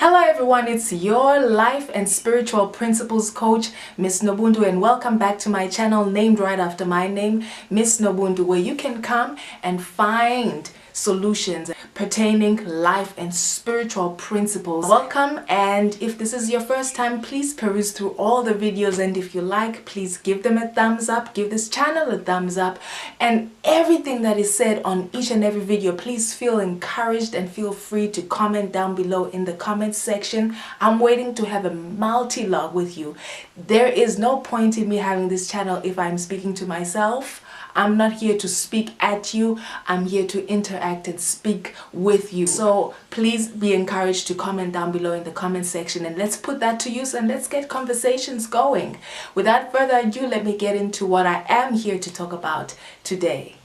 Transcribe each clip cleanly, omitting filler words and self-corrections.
Hello everyone, it's your life and spiritual principles coach, Miss NoBuntu, and welcome back to my channel named right after my name, Miss NoBuntu, where you can come and find solutions pertaining life and spiritual principles. Welcome, and if this is your first time, please peruse through all the videos, and if you like, please give them a thumbs up, give this channel a thumbs up, and everything that is said on each and every video, please feel encouraged and feel free to comment down below in the comment section. I'm waiting to have a multi-log with you. There is no point in me having this channel if I'm speaking to myself. I'm not here to speak at you. I'm here to interact and speak with you. So please be encouraged to comment down below in the comment section, and let's put that to use and let's get conversations going. Without further ado, let me get into what I am here to talk about today.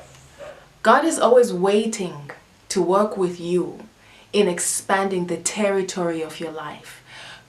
God is always waiting to work with you in expanding the territory of your life.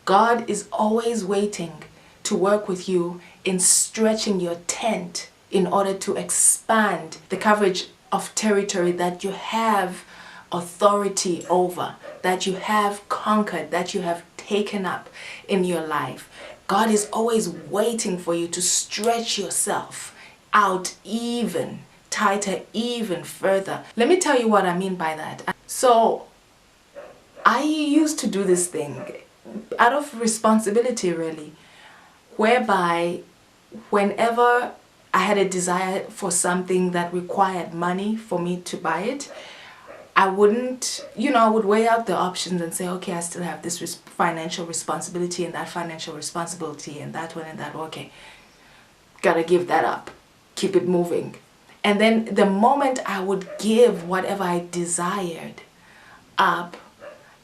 God is always waiting to work with you in stretching your tent in order to expand the coverage of territory that you have authority over, that you have conquered, that you have taken up in your life. God is always waiting for you to stretch yourself out even tighter, even further. Let me tell you what I mean by that. So I used to do this thing out of responsibility, really, whereby whenever I had a desire for something that required money for me to buy it, I wouldn't, I would weigh out the options and say, okay, I still have this financial responsibility and that financial responsibility and that one and that, okay, gotta give that up, keep it moving. And then the moment I would give whatever I desired up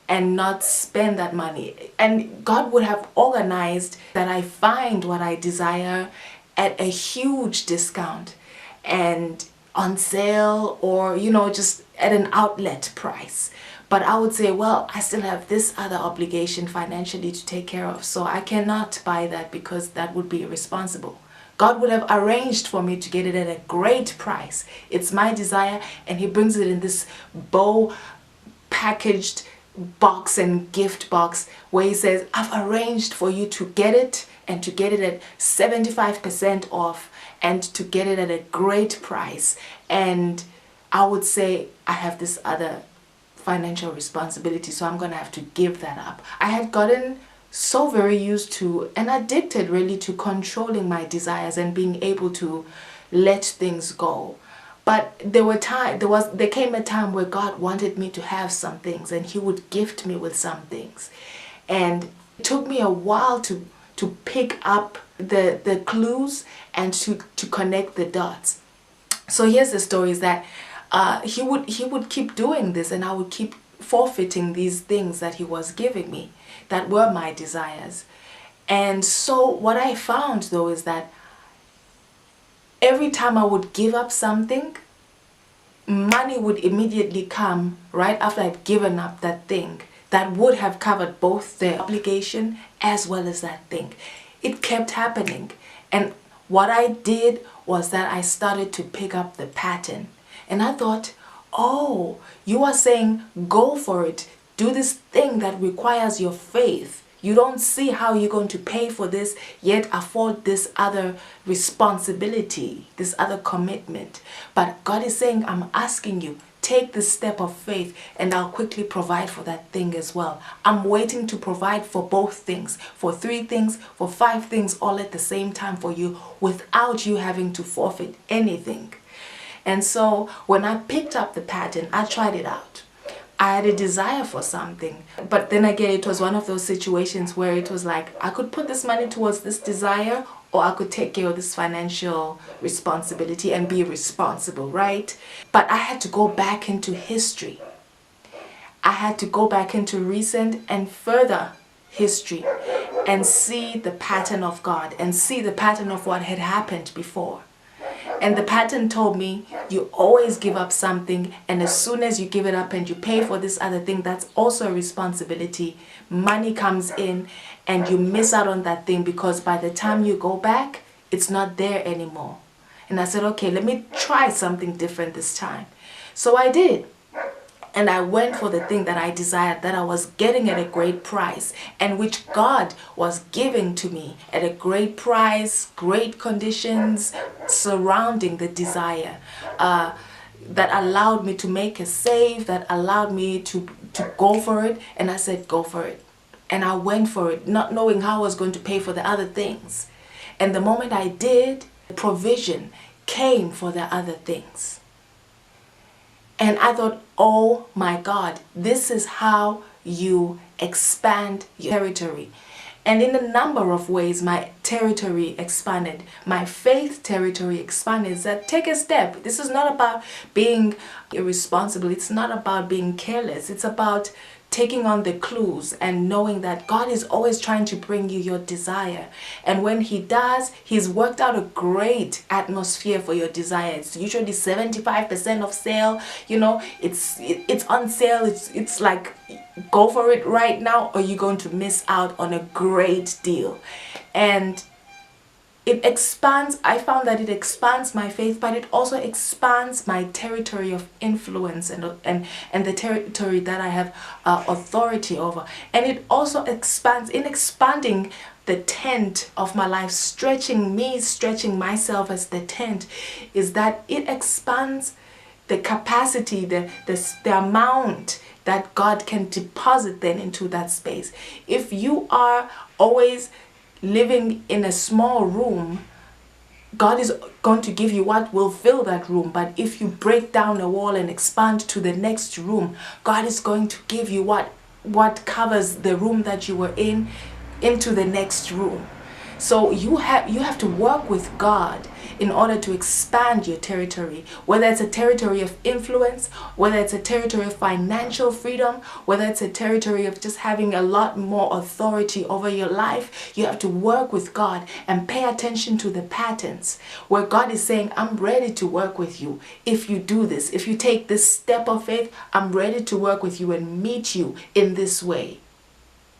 and not spend that money, and God would have organized that I find what I desire at a huge discount and on sale, or just at an outlet price. But I would say, well, I still have this other obligation financially to take care of, so I cannot buy that because that would be irresponsible. God would have arranged for me to get it at a great price. It's my desire, and he brings it in this bow packaged box and gift box where he says, I've arranged for you to get it, and to get it at 75% off, and to get it at a great price. And I would say, I have this other financial responsibility, so I'm gonna have to give that up. I had gotten so very used to and addicted really to controlling my desires and being able to let things go. But there came a time where God wanted me to have some things, and he would gift me with some things. And it took me a while to pick up the clues and to connect the dots. So here's the story, is that he would keep doing this, and I would keep forfeiting these things that he was giving me that were my desires. And so what I found though is that every time I would give up something, money would immediately come right after I'd given up that thing that would have covered both the obligation as well as that thing. It kept happening. And what I did was that I started to pick up the pattern. And I thought, oh, you are saying go for it. Do this thing that requires your faith. You don't see how you're going to pay for this, yet afford this other responsibility, this other commitment. But God is saying, I'm asking you, take the step of faith, and I'll quickly provide for that thing as well. I'm waiting to provide for both things, for 3 things, for 5 things, all at the same time for you, without you having to forfeit anything. And so when I picked up the pattern, I tried it out. I had a desire for something, but then again, it was one of those situations where it was like, I could put this money towards this desire, or I could take care of this financial responsibility and be responsible, right? But I had to go back into history. I had to go back into recent and further history and see the pattern of God and see the pattern of what had happened before. And the pattern told me, you always give up something, and as soon as you give it up and you pay for this other thing that's also a responsibility, money comes in and you miss out on that thing, because by the time you go back, it's not there anymore. And I said, okay, let me try something different this time. So I did. And I went for the thing that I desired, that I was getting at a great price, and which God was giving to me at a great price, great conditions surrounding the desire, that allowed me to make a save, that allowed me to go for it. And I said, go for it. And I went for it, not knowing how I was going to pay for the other things. And the moment I did, provision came for the other things. And I thought, oh my God, this is how you expand your territory. And in a number of ways, my territory expanded. My faith territory expanded. Is that take a step. This is not about being irresponsible. It's not about being careless. It's about taking on the clues and knowing that God is always trying to bring you your desire. And when he does, he's worked out a great atmosphere for your desire. It's usually 75% of sale. You know, it's on sale. It's like, go for it right now, or you're going to miss out on a great deal. And it expands. I found that it expands my faith, but it also expands my territory of influence and the territory that I have authority over. And it also expands, in expanding the tent of my life, stretching myself as the tent, is that it expands the capacity, the amount that God can deposit then into that space. If you are always living in a small room, God is going to give you what will fill that room. But if you break down a wall and expand to the next room, God is going to give you what covers the room that you were in into the next room. So you have to work with God in order to expand your territory, whether it's a territory of influence, whether it's a territory of financial freedom, whether it's a territory of just having a lot more authority over your life. You have to work with God and pay attention to the patterns where God is saying, I'm ready to work with you. If you do this, if you take this step of faith, I'm ready to work with you and meet you in this way.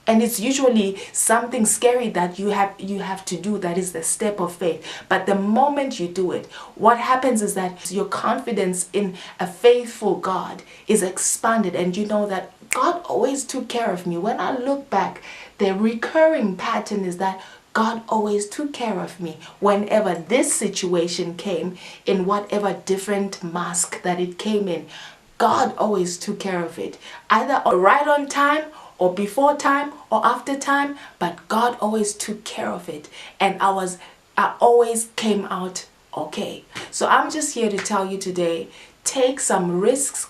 And it's usually something scary that you have to do, that is the step of faith. But the moment you do it, what happens is that your confidence in a faithful God is expanded, and you know that God always took care of me. When I look back, the recurring pattern is that God always took care of me whenever this situation came, in whatever different mask that it came in. God always took care of it, either right on time, or before time, or after time, but God always took care of it, and I always came out okay. So I'm just here to tell you today, take some risks.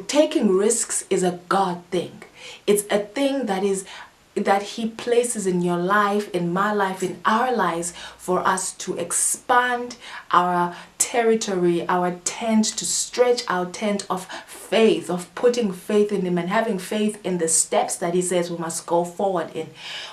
Taking risks is a God thing. It's a thing that he places in your life, in my life, in our lives, for us to expand our territory, our tent, to stretch our tent of faith, of putting faith in him and having faith in the steps that he says we must go forward in.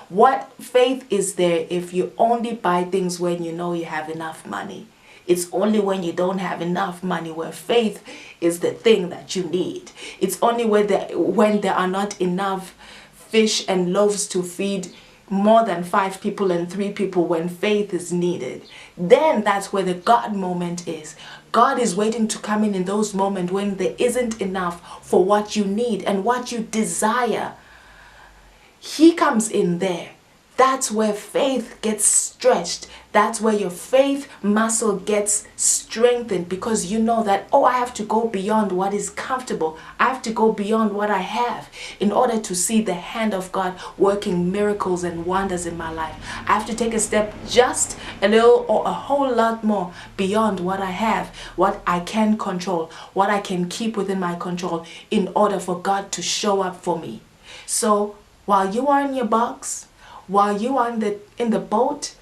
What faith is there if you only buy things when you know you have enough money? It's only when you don't have enough money where faith is the thing that you need. It's only when there are not enough fish and loaves to feed more than 5 people and 3 people, when faith is needed. Then that's where the God moment is. God is waiting to come in those moments when there isn't enough for what you need and what you desire. He comes in there. That's where faith gets stretched. That's where your faith muscle gets strengthened, because you know that, oh, I have to go beyond what is comfortable. I have to go beyond what I have in order to see the hand of God working miracles and wonders in my life. I have to take a step just a little or a whole lot more beyond what I have, what I can control, what I can keep within my control, in order for God to show up for me. So while you are in your box, while you are in the boat,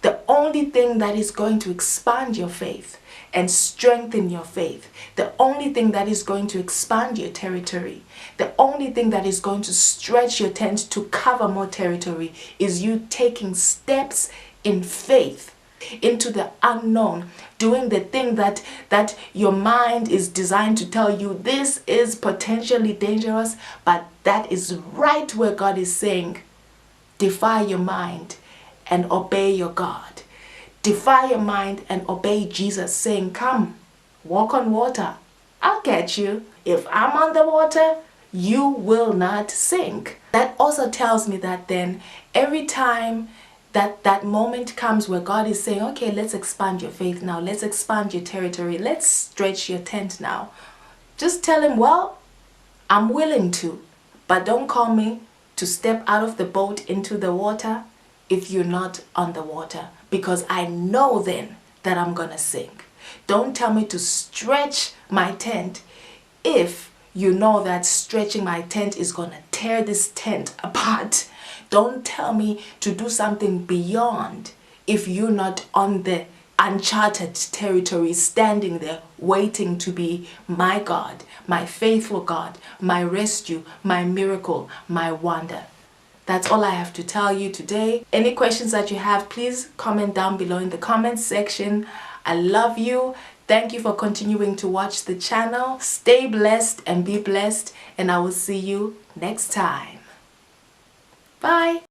the only thing that is going to expand your faith and strengthen your faith, the only thing that is going to expand your territory, the only thing that is going to stretch your tent to cover more territory, is you taking steps in faith into the unknown, doing the thing that your mind is designed to tell you this is potentially dangerous, but that is right where God is saying, defy your mind and obey your God. Defy your mind and obey Jesus, saying, come, walk on water. I'll catch you. If I'm on the water, you will not sink. That also tells me that then every time that moment comes where God is saying, okay, let's expand your faith now. Let's expand your territory. Let's stretch your tent now. Just tell him, well, I'm willing to, but don't call me to step out of the boat into the water if you're not on the water, because I know then that I'm gonna sink. Don't tell me to stretch my tent if you know that stretching my tent is gonna tear this tent apart. Don't tell me to do something beyond if you're not on the uncharted territory, standing there waiting to be my God, my faithful God, my rescue, my miracle, my wonder. That's all I have to tell you today. Any questions that you have, please comment down below in the comments section. I love you. Thank you for continuing to watch the channel. Stay blessed and be blessed, and I will see you next time. Bye.